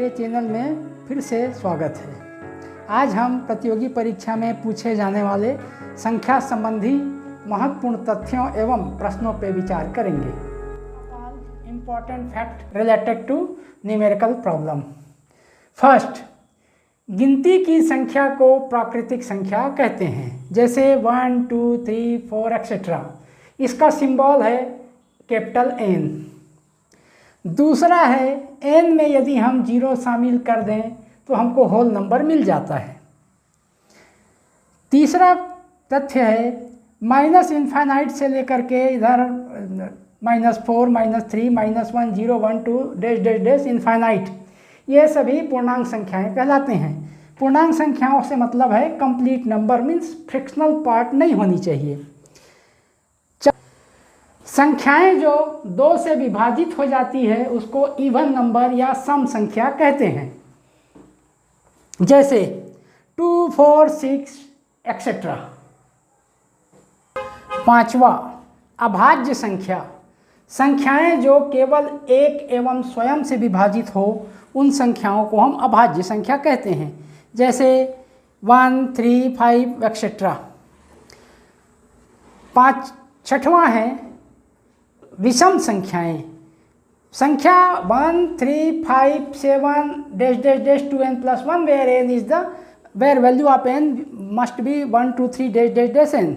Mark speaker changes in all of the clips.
Speaker 1: के चैनल में फिर से स्वागत है। आज हम प्रतियोगी परीक्षा में पूछे जाने वाले संख्या संबंधी महत्वपूर्ण तथ्यों एवं प्रश्नों पर विचार करेंगे। Important fact related to numerical problem. First, गिनती की संख्या को प्राकृतिक संख्या कहते हैं, जैसे 1, 2, 3, 4 एक्सेट्रा। इसका सिंबल है कैपिटल N। दूसरा है n में यदि हम 0 शामिल कर दें तो हमको होल नंबर मिल जाता है। तीसरा तथ्य है माइनस इन्फाइनाइट से लेकर के इधर -4, -3, -1, 0, 1, 2 डैश डैश डैश इन्फाइनाइट, ये सभी पूर्णांक संख्याएं कहलाते हैं। पूर्णांक संख्याओं से मतलब है complete number, means fractional part नहीं होनी चाहिए। संख्याएं जो 2 से विभाजित हो जाती है उसको इवन नंबर या सम संख्या कहते हैं, जैसे 2, 4, 6 एक्सेट्रा। पांचवा, अभाज्य संख्या। संख्याएं जो केवल एक एवं स्वयं से विभाजित हो उन संख्याओं को हम अभाज्य संख्या कहते हैं, जैसे 1, 3, 5 एक्सेट्रा। छठवां है विषम संख्याएं। संख्या 1, 3, 5, 7 dash dash dash 2n+1 where value of n must be 1, 2, 3 dash dash dash n।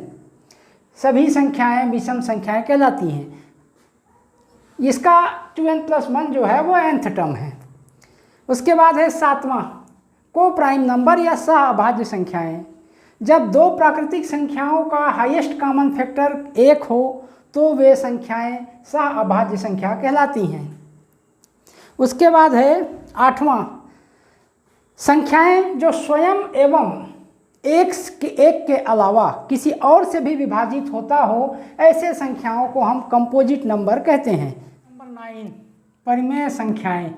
Speaker 1: सभी संख्याएं विषम संख्याएं कहलाती हैं। इसका 2n+1 जो है वो nth टर्म है। उसके बाद है सातवां, को प्राइम नंबर या सह अभाज्य संख्याएं। जब दो प्राकृतिक संख्याओं का हाईएस्ट कॉमन फैक्टर 1 हो तो वे संख्याएं सह अभाज्य संख्या कहलाती हैं। उसके बाद है आठवां, संख्याएं जो स्वयं एवं एक के अलावा किसी और से भी विभाजित होता हो, ऐसे संख्याओं को हम कंपोजिट नंबर कहते हैं। नंबर 9, परिमेय संख्याएं।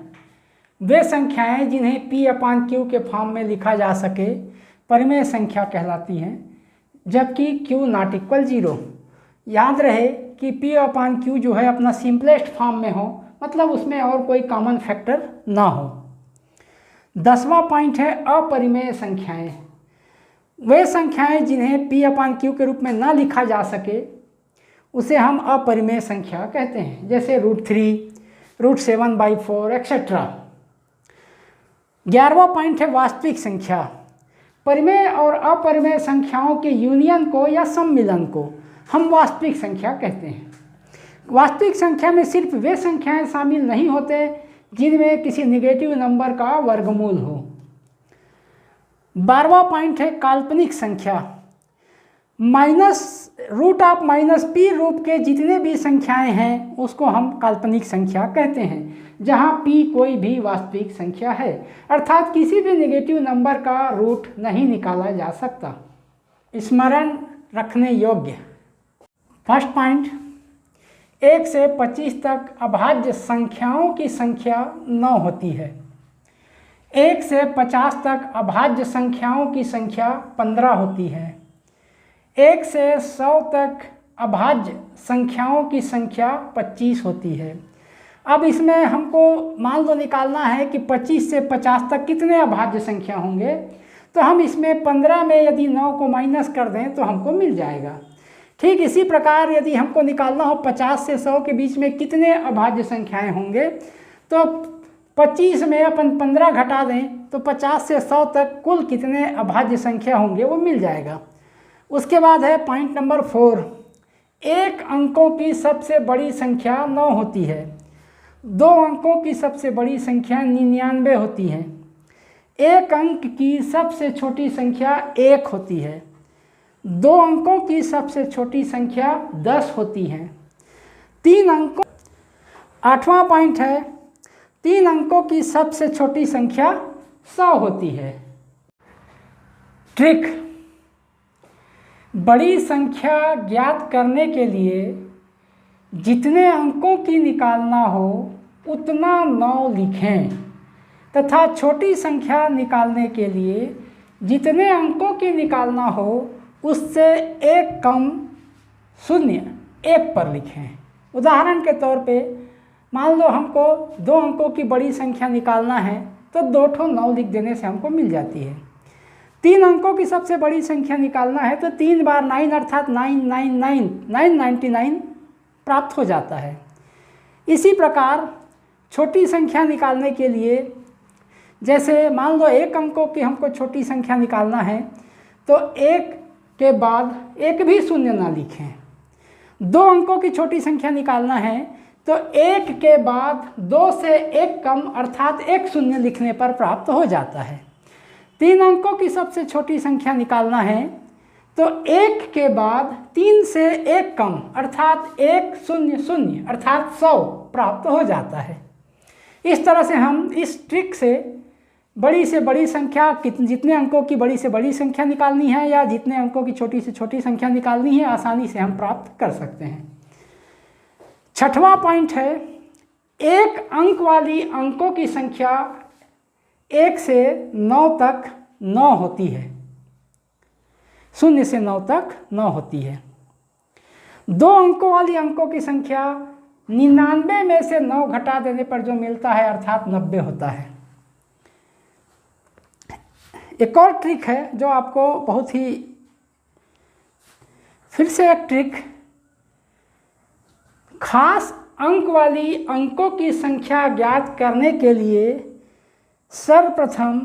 Speaker 1: वे संख्याएं जिन्हें P/Q के फॉर्म में लिखा जा सके परिमेय संख्या कहलाती हैं, जबकि Q ≠ 0। याद रहे कि P/Q जो है अपना सिंपलेस्ट फॉर्म में हो, मतलब उसमें और कोई कॉमन फैक्टर ना हो। 10वां पॉइंट है अपरिमेय संख्याएं। वे संख्याएं जिन्हें P/Q के रूप में ना लिखा जा सके उसे हम अपरिमेय संख्या कहते हैं, जैसे √3, √7/4 एक्सेट्रा। 11वां पॉइंट है वास्तविक संख्या। परिमेय और अपरिमेय संख्याओं के यूनियन को या सम्मिलन को हम वास्तविक संख्या कहते हैं। वास्तविक संख्या में सिर्फ वे संख्याएं शामिल नहीं होते जिनमें किसी नेगेटिव नंबर का वर्गमूल हो। 12वां पॉइंट है काल्पनिक संख्या। √P रूप के जितने भी संख्याएं हैं उसको हम काल्पनिक संख्या कहते हैं, जहां P कोई भी वास्तविक संख्या है, अर्थात किसी भी नेगेटिव नंबर का रूट नहीं निकाला जा सकता। स्मरण रखने योग्य। फर्स्ट पॉइंट, 1 से 25 तक अभाज्य संख्याओं की संख्या 9 होती है। 1 से 50 तक अभाज्य संख्याओं की संख्या 15 होती है। 1 से 100 तक अभाज्य संख्याओं की संख्या 25 होती है। अब इसमें हमको मान लो निकालना है कि 25 से 50 तक कितने अभाज्य संख्या होंगे, तो हम इसमें 15 में यदि 9 को माइनस कर दें तो हमको मिल जाएगा। ठीक इसी प्रकार यदि हमको निकालना हो 50 से 100 के बीच में कितने अभाज्य संख्याएं होंगे, तो 25 में अपन 15 घटा दें तो 50 से 100 तक कुल कितने अभाज्य संख्या होंगे वो मिल जाएगा। उसके बाद है पॉइंट नंबर 4, 1 अंकों की सबसे बड़ी संख्या 9 होती है। 2 अंकों की सबसे बड़ी संख्या 99 होती है। 1 अंक की सबसे छोटी संख्या 1 होती है। 2 अंकों की सबसे छोटी संख्या 10 होती है। 3 अंकों 8वां पॉइंट है 3 अंकों की सबसे छोटी संख्या 100 होती है। ट्रिक, बड़ी संख्या ज्ञात करने के लिए जितने अंकों की निकालना हो उतना 9 लिखें, तथा छोटी संख्या निकालने के लिए जितने अंकों की निकालना हो उससे 1 कम 0 1 पर लिखें। उदाहरण के तौर पे मान लो हमको 2 अंकों की बड़ी संख्या निकालना है तो 2 ठो 9 लिख देने से हमको मिल जाती है। 3 अंकों की सबसे बड़ी संख्या निकालना है तो 3 बार 9 अर्थात 999 प्राप्त हो जाता है। इसी प्रकार छोटी संख्या निकालने के लिए, जैसे मान लो 1 अंकों की हमको छोटी संख्या निकालना है तो 1 के बाद एक भी शून्य ना लिखें। 2 अंकों की छोटी संख्या निकालना है तो 1 के बाद 2 से 1 कम अर्थात 1 शून्य लिखने पर प्राप्त हो जाता है। 3 अंकों की सबसे छोटी संख्या निकालना है तो 1 के बाद 3 से 1 कम अर्थात 1 शून्य शून्य अर्थात 100 प्राप्त हो जाता है। इस तरह से हम इस ट्रिक से बड़ी से बड़ी संख्या, जितने अंकों की बड़ी से बड़ी संख्या निकालनी है या जितने अंकों की छोटी से छोटी संख्या निकालनी है, आसानी से हम प्राप्त कर सकते हैं। 6वां पॉइंट है, 1 अंक वाली अंकों की संख्या 1 से 9 तक 9 होती है। 0 से 9 तक 9 होती है। 2 अंकों वाली अंकों की संख्या 99 में से 9 घटा देने पर जो मिलता है अर्थात 90 होता है। एक और ट्रिक है जो आपको बहुत ही, फिर से एक ट्रिक, खास अंक वाली अंकों की संख्या ज्ञात करने के लिए सर्वप्रथम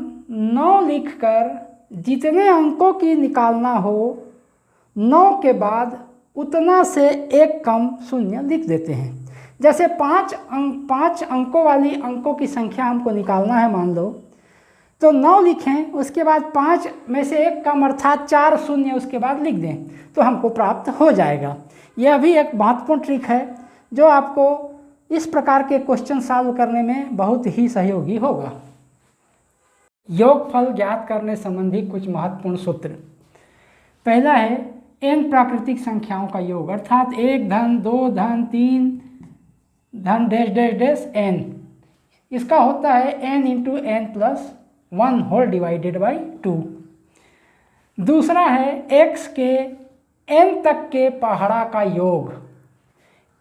Speaker 1: 9 लिखकर जितने अंकों की निकालना हो 9 के बाद उतना से 1 कम शून्य लिख देते हैं। जैसे 5 अंकों वाली अंकों की संख्या हमको निकालना है मान लो, तो 9 लिखें, उसके बाद 5 में से 1 कम अर्थात 4 शून्य उसके बाद लिख दें तो हमको प्राप्त हो जाएगा। यह भी एक महत्वपूर्ण ट्रिक है जो आपको इस प्रकार के क्वेश्चन सॉल्व करने में बहुत ही सहयोगी होगा। योगफल ज्ञात करने संबंधी कुछ महत्वपूर्ण सूत्र। पहला है n प्राकृतिक संख्याओं का योग अर्थात 1 धन 2 धन 3 धन डैश डैश डैश n। इसका होता है n into n plus 1 whole divided by 2। दूसरा है x के n तक के पहाड़ा का योग।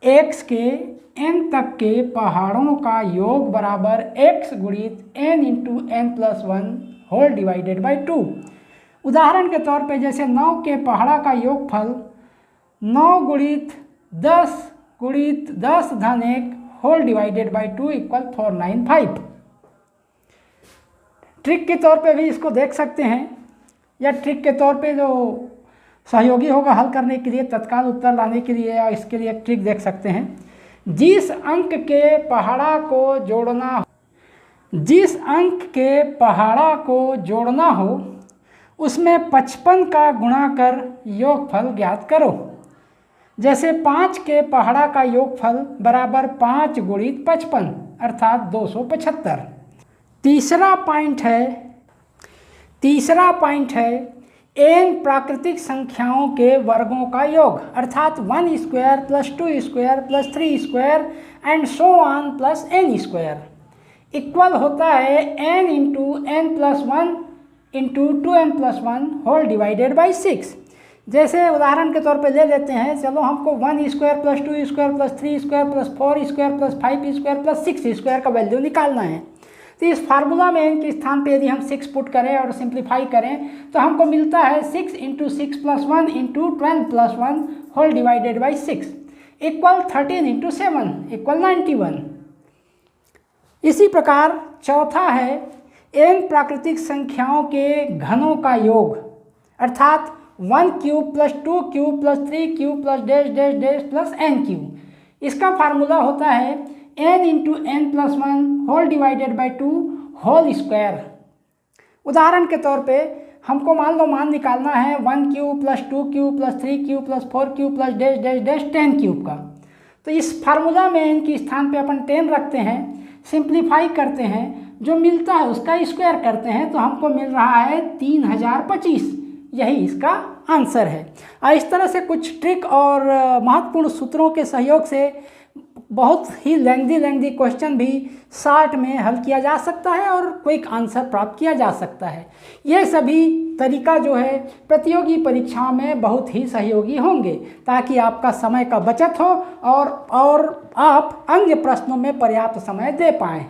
Speaker 1: x के n तक के पहाड़ों का योग बराबर x गुणित n into n plus 1 whole divided by 2। उदाहरण के तौर पे जैसे 9 के पहाड़ा का योगफल 9 गुणित 10 धन 1 whole divided by 2 equal 495। Trick के तौर पे भी इसको देख सकते हैं, या ट्रिक के तौर पे जो सहयोगी होगा हल करने के लिए, तत्काल उत्तर लाने के लिए, या इसके लिए एक ट्रिक देख सकते हैं। जिस अंक के पहाड़ा को जोड़ना हो उसमें 55 का गुणा कर योगफल ज्ञात करो। जैसे 5 के पहाड़ा का योगफल बराबर 5 गुणित 55 अर्थात 275। तीसरा पॉइंट है n प्राकृतिक संख्याओं के वर्गों का योग अर्थात 1 square plus 2 square plus 3 square and so on plus n square equal होता है n into n plus 1 into 2n plus 1 whole divided by 6। जैसे उदाहरण के तौर पे ले लेते हैं, चलो हमको 1 square plus 2 square plus 3 square plus 4 square plus 5 square plus 6 square का वैल्यू निकालना है। तो इस फार्मूला में n के स्थान पे यदि हम 6 पुट करें और सिंप्लीफाई करें तो हमको मिलता है 6 into 6 plus 1 into 12 plus 1 whole divided by 6 equal 13 into 7 equal 91। इसी प्रकार चौथा है n प्राकृतिक संख्याओं के घनों का योग अर्थात 1 cube plus 2 cube plus 3 cube plus dash dash dash plus n cube. इसका फार्मूला होता है n into n plus 1 whole divided by 2 whole square. उदाहरण के तौर पे हमको मान निकालना है 1 cube plus 2 cube plus 3 cube plus 4 cube plus dash dash dash 10 cube का। तो इस फार्मूला में n के स्थान पे अपन 10 रखते हैं, सिंप्लीफाई करते हैं, जो मिलता है उसका स्क्वायर करते हैं तो हमको मिल रहा है 3025। यही इसका आंसर है। और इस तरह से कुछ ट्रिक और महत्वपूर्ण सूत्रों के सहयोग से बहुत ही लेंदी क्वेश्चन भी शॉर्ट में हल किया जा सकता है और क्विक आंसर प्राप्त किया जा सकता है। ये सभी तरीका जो है प्रतियोगी परीक्षाओं में बहुत ही सहयोगी होंगे ताकि आपका समय का बचत हो और आप अन्य प्रश्नों में पर्याप्त समय दे पाएँ।